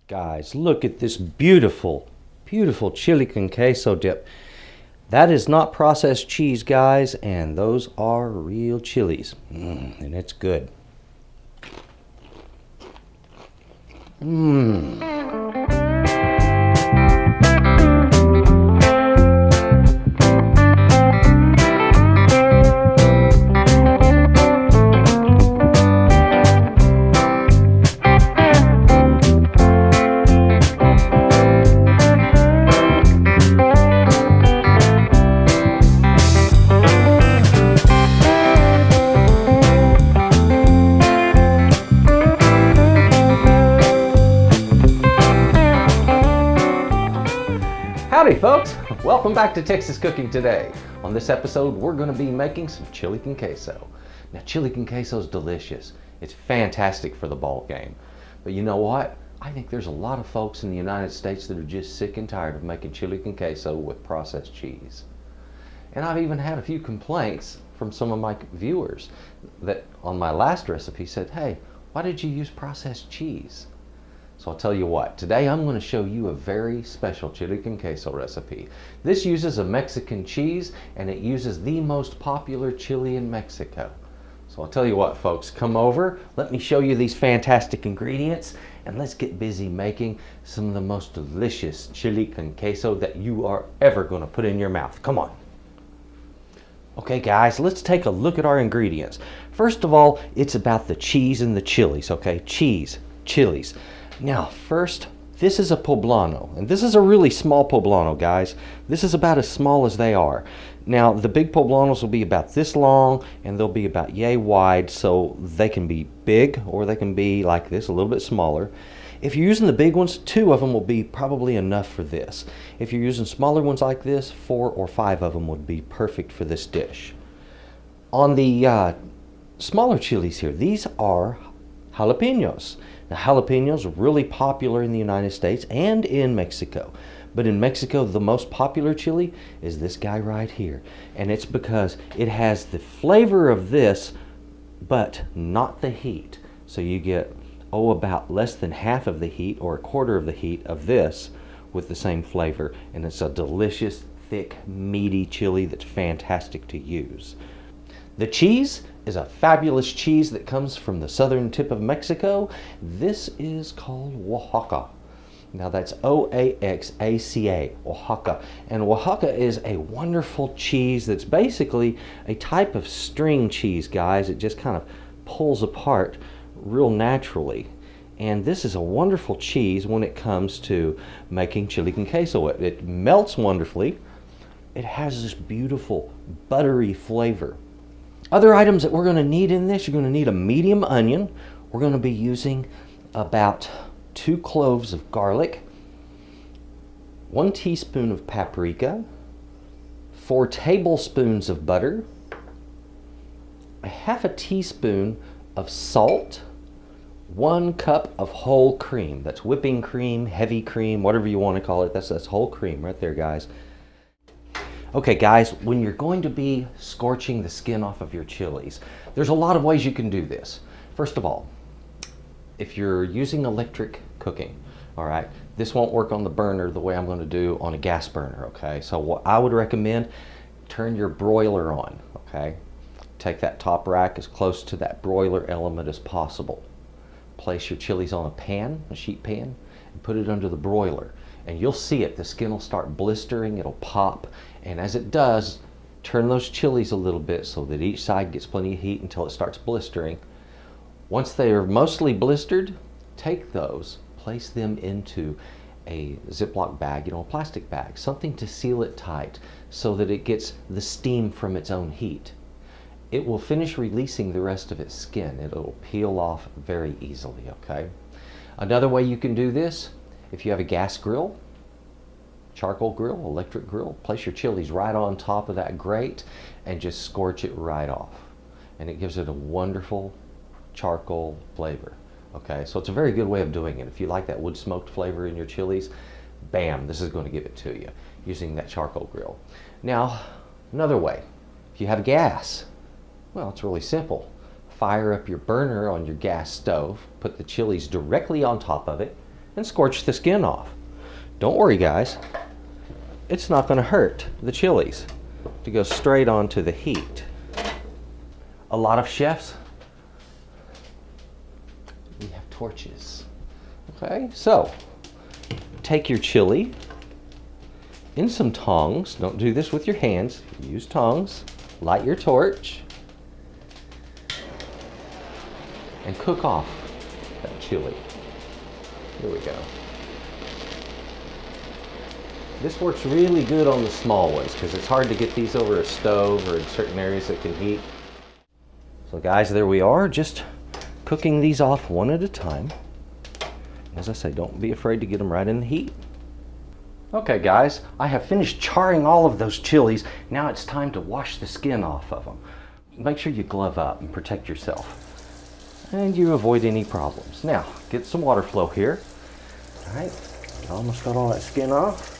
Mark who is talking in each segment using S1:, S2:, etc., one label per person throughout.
S1: Guys, look at this beautiful, beautiful chili con queso dip. That is not processed cheese, guys, and those are real chilies. And it's good. Howdy folks, welcome back to Texas Cooking Today. On this episode we're going to be making some chili con queso. Now chili con queso is delicious. It's fantastic for the ball game. But you know what? I think there's a lot of folks in the United States that are just sick and tired of making chili con queso with processed cheese. And I've even had a few complaints from some of my viewers that on my last recipe said, hey, why did you use processed cheese? So I'll tell you what, today I'm going to show you a very special chili con queso recipe. This uses a Mexican cheese and it uses the most popular chili in Mexico. So I'll tell you what folks, come over, let me show you these fantastic ingredients and let's get busy making some of the most delicious chili con queso that you are ever going to put in your mouth. Come on. Okay guys, let's take a look at our ingredients. First of all, it's about the cheese and the chilies, okay? Cheese, chilies. Now, first, this is a poblano, and this is a really small poblano, guys. This is about as small as they are. Now, the big poblanos will be about this long, and they'll be about yay wide, so they can be big, or they can be like this, a little bit smaller. If you're using the big ones, 2 of them will be probably enough for this. If you're using smaller ones like this, 4 or 5 of them would be perfect for this dish. On the smaller chilies here, these are jalapenos. Now, jalapenos are really popular in the United States and in Mexico. But in Mexico, the most popular chili is this guy right here. And it's because it has the flavor of this, but not the heat. So you get, about less than half of the heat or a quarter of the heat of this with the same flavor. And it's a delicious, thick, meaty chili that's fantastic to use. The cheese is a fabulous cheese that comes from the southern tip of Mexico. This is called Oaxaca. Now that's O-A-X-A-C-A, Oaxaca. And Oaxaca is a wonderful cheese that's basically a type of string cheese, guys. It just kind of pulls apart real naturally. And this is a wonderful cheese when it comes to making chili con queso. It melts wonderfully. It has this beautiful buttery flavor. Other items that we're going to need in this, you're going to need a medium onion. We're going to be using about 2 cloves of garlic, 1 teaspoon of paprika, 4 tablespoons of butter, a half a teaspoon of salt, 1 cup of whole cream. That's whipping cream, heavy cream, whatever you want to call it. That's whole cream right there, guys. Okay guys, when you're going to be scorching the skin off of your chilies, there's a lot of ways you can do this. First of all, if you're using electric cooking, all right, this won't work on the burner the way I'm going to do on a gas burner, okay? So what I would recommend, turn your broiler on, okay? Take that top rack as close to that broiler element as possible. Place your chilies on a pan, a sheet pan, and put it under the broiler. And you'll see it, the skin will start blistering, it'll pop, and as it does, turn those chilies a little bit so that each side gets plenty of heat until it starts blistering. Once they are mostly blistered, take those, place them into a Ziploc bag, a plastic bag, something to seal it tight so that it gets the steam from its own heat. It will finish releasing the rest of its skin. It'll peel off very easily, okay? Another way you can do this, if you have a gas grill, charcoal grill, electric grill, place your chilies right on top of that grate and just scorch it right off. And it gives it a wonderful charcoal flavor. Okay, so it's a very good way of doing it. If you like that wood smoked flavor in your chilies, bam, this is going to give it to you using that charcoal grill. Now, another way, if you have gas, well, it's really simple. Fire up your burner on your gas stove, put the chilies directly on top of it, and scorch the skin off. Don't worry guys, it's not going to hurt the chilies to go straight onto the heat. A lot of chefs, we have torches. Okay, so take your chili in some tongs. Don't do this with your hands, use tongs. Light your torch and cook off that chili. Here we go. This works really good on the small ones because it's hard to get these over a stove or in certain areas that can heat. So guys, there we are, just cooking these off one at a time. As I say, don't be afraid to get them right in the heat. Okay guys, I have finished charring all of those chilies. Now it's time to wash the skin off of them. Make sure you glove up and protect yourself, and you avoid any problems. Now, get some water flow here. All right, almost got all that skin off.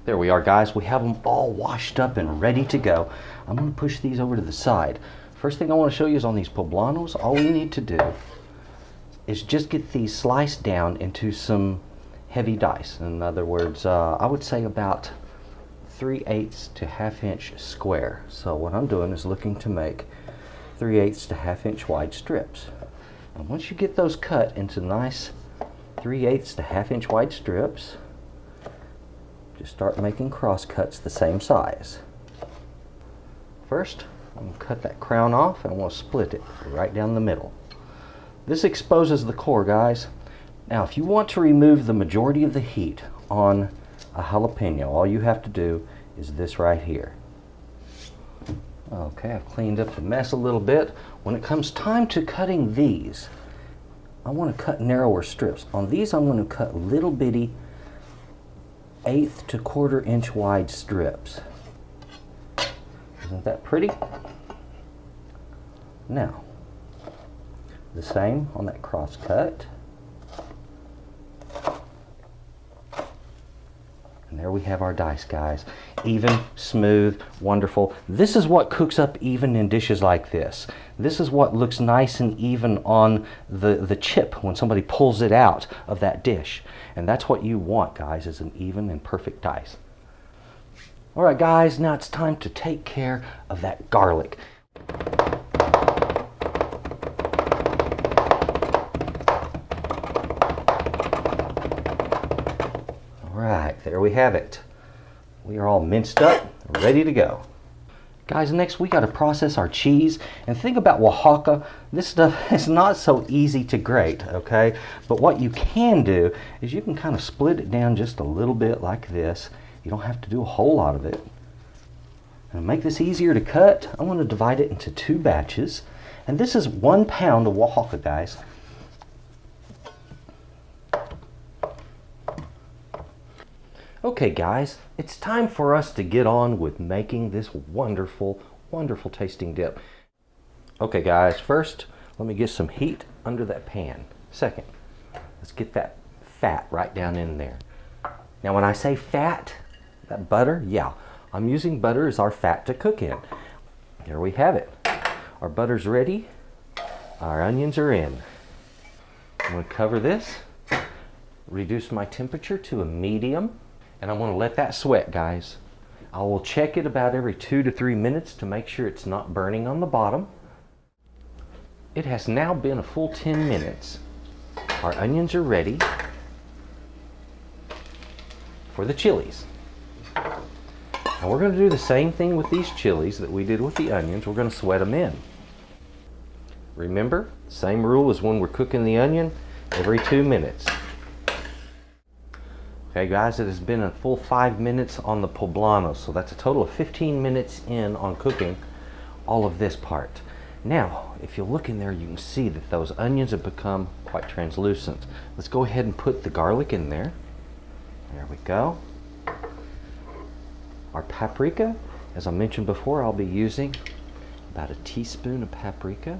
S1: There we are guys, we have them all washed up and ready to go. I'm going to push these over to the side. First thing I want to show you is on these poblanos, all we need to do is just get these sliced down into some heavy dice. In other words, I would say about 3/8 to 1/2 inch square. So what I'm doing is looking to make 3/8 to 1/2 inch wide strips. And once you get those cut into nice 3/8 to 1/2 inch wide strips, just start making cross cuts the same size. First, I'm going to cut that crown off and I'm going to split it right down the middle. This exposes the core, guys. Now, if you want to remove the majority of the heat on a jalapeno, all you have to do is this right here. Okay, I've cleaned up the mess a little bit. When it comes time to cutting these, I want to cut narrower strips. On these, I'm going to cut little bitty 1/8 to 1/4 inch wide strips. Isn't that pretty? Now, the same on that cross cut. And there we have our dice, guys. Even, smooth, wonderful. This is what cooks up even in dishes like this. This is what looks nice and even on the chip when somebody pulls it out of that dish. And that's what you want, guys, is an even and perfect dice. All right, guys, now it's time to take care of that garlic. Alright, there we have it. We are all minced up, ready to go. Guys, next we got to process our cheese. And think about Oaxaca. This stuff is not so easy to grate, okay? But what you can do is you can kind of split it down just a little bit like this. You don't have to do a whole lot of it. And to make this easier to cut, I'm going to divide it into 2 batches. And this is 1 pound of Oaxaca, guys. Okay guys, it's time for us to get on with making this wonderful, wonderful tasting dip. Okay guys, first, let me get some heat under that pan. Second, let's get that fat right down in there. Now when I say fat, that butter, yeah, I'm using butter as our fat to cook in. There we have it. Our butter's ready. Our onions are in. I'm going to cover this, reduce my temperature to a medium. And I want to let that sweat, guys. I will check it about every 2 to 3 minutes to make sure it's not burning on the bottom. It has now been a full 10 minutes. Our onions are ready for the chilies. Now we're going to do the same thing with these chilies that we did with the onions. We're going to sweat them in. Remember, same rule as when we're cooking the onion, every 2 minutes. Okay guys, it has been a full 5 minutes on the poblano, so that's a total of 15 minutes in on cooking all of this part. Now, if you look in there, you can see that those onions have become quite translucent. Let's go ahead and put the garlic in there. There we go. Our paprika, as I mentioned before, I'll be using about a teaspoon of paprika.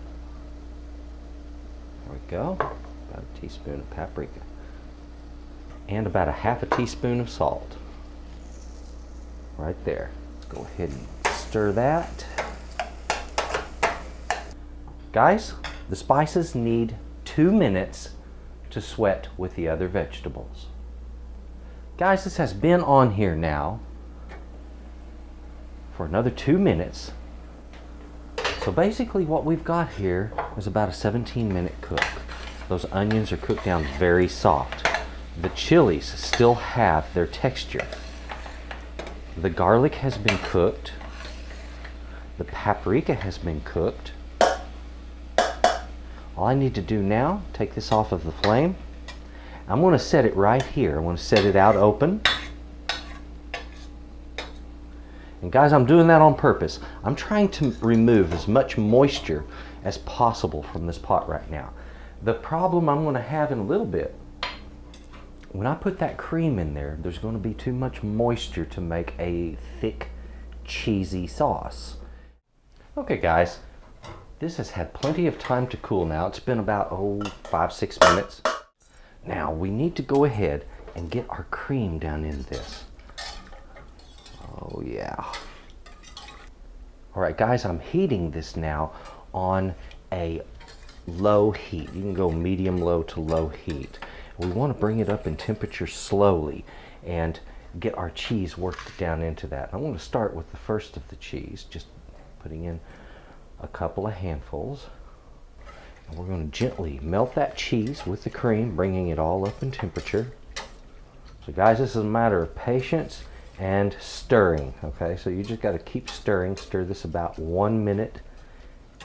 S1: There we go, about a teaspoon of paprika. And about a 1/2 teaspoon of salt. Right there. Let's go ahead and stir that. Guys, the spices need 2 minutes to sweat with the other vegetables. Guys, this has been on here now for another 2 minutes. So basically what we've got here is about a 17-minute cook. Those onions are cooked down very soft. The chilies still have their texture. The garlic has been cooked. The paprika has been cooked. All I need to do now, take this off of the flame. I'm going to set it right here. I'm going to set it out open. And guys, I'm doing that on purpose. I'm trying to remove as much moisture as possible from this pot right now. The problem I'm going to have in a little bit, when I put that cream in there, there's going to be too much moisture to make a thick, cheesy sauce. Okay guys, this has had plenty of time to cool now. It's been about 5-6 minutes. Now we need to go ahead and get our cream down in this. Oh yeah. All right guys, I'm heating this now on a low heat. You can go medium low to low heat. We want to bring it up in temperature slowly and get our cheese worked down into that. I'm going to start with the first of the cheese, just putting in a couple of handfuls. And we're going to gently melt that cheese with the cream, bringing it all up in temperature. So guys, this is a matter of patience and stirring, okay? So you just got to keep stirring. Stir this about 1 minute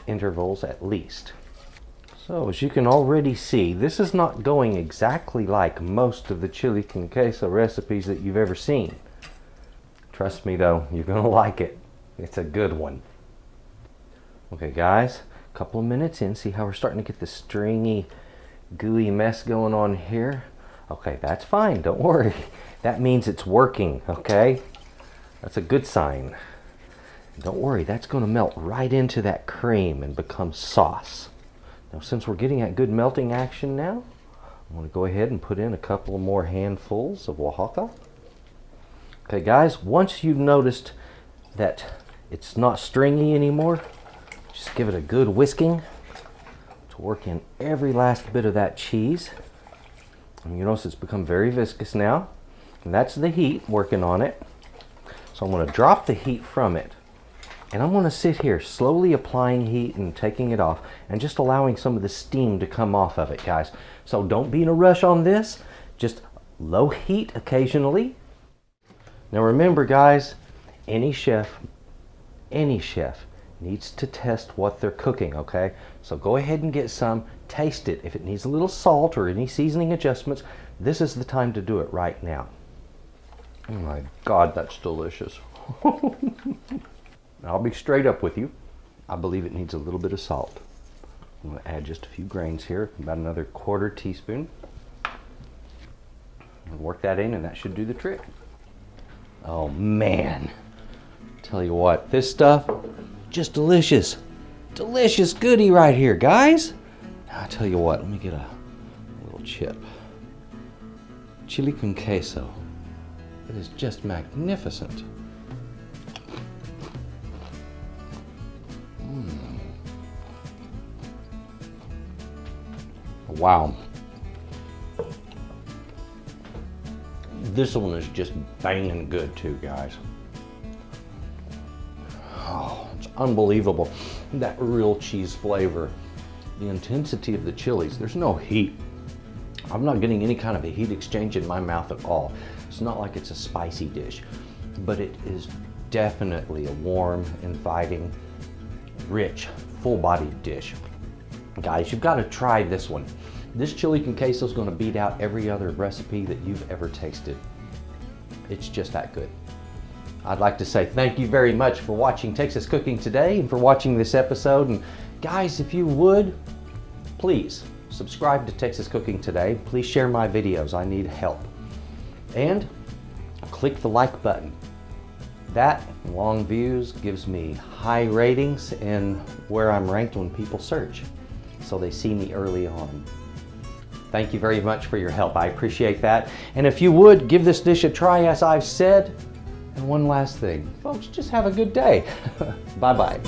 S1: intervals at least. So as you can already see, this is not going exactly like most of the chili con queso recipes that you've ever seen. Trust me though, you're gonna like it. It's a good one. Okay guys, a couple of minutes in, see how we're starting to get the stringy, gooey mess going on here? Okay, that's fine, don't worry. That means it's working, okay? That's a good sign. Don't worry, that's gonna melt right into that cream and become sauce. Now since we're getting that good melting action now, I'm going to go ahead and put in a couple of more handfuls of Oaxaca. Okay guys, once you've noticed that it's not stringy anymore, just give it a good whisking to work in every last bit of that cheese. And you notice it's become very viscous now, and that's the heat working on it. So I'm going to drop the heat from it. And I'm going to sit here slowly applying heat and taking it off and just allowing some of the steam to come off of it, guys. So don't be in a rush on this. Just low heat occasionally. Now remember, guys, any chef needs to test what they're cooking, okay? So go ahead and get some, taste it. If it needs a little salt or any seasoning adjustments, this is the time to do it right now. Oh my God, that's delicious. I'll be straight up with you. I believe it needs a little bit of salt. I'm going to add just a few grains here, about another 1/4 teaspoon. And work that in and that should do the trick. Oh man, tell you what, this stuff, just delicious. Delicious goodie right here, guys. Now, I tell you what, let me get a little chip. Chili con queso. It is just magnificent. Wow. This one is just banging good too, guys. Oh, it's unbelievable. That real cheese flavor. The intensity of the chilies. There's no heat. I'm not getting any kind of a heat exchange in my mouth at all. It's not like it's a spicy dish, but it is definitely a warm, inviting, rich, full-bodied dish. Guys, you've got to try this one. This chili con queso is going to beat out every other recipe that you've ever tasted. It's just that good. I'd like to say thank you very much for watching Texas Cooking Today and for watching this episode. And guys, if you would, please subscribe to Texas Cooking Today. Please share my videos. I need help. And click the like button. That, long views, gives me high ratings in where I'm ranked when people search, so they see me early on. Thank you very much for your help. I appreciate that. And if you would, give this dish a try, as I've said. And one last thing, folks, just have a good day. Bye-bye.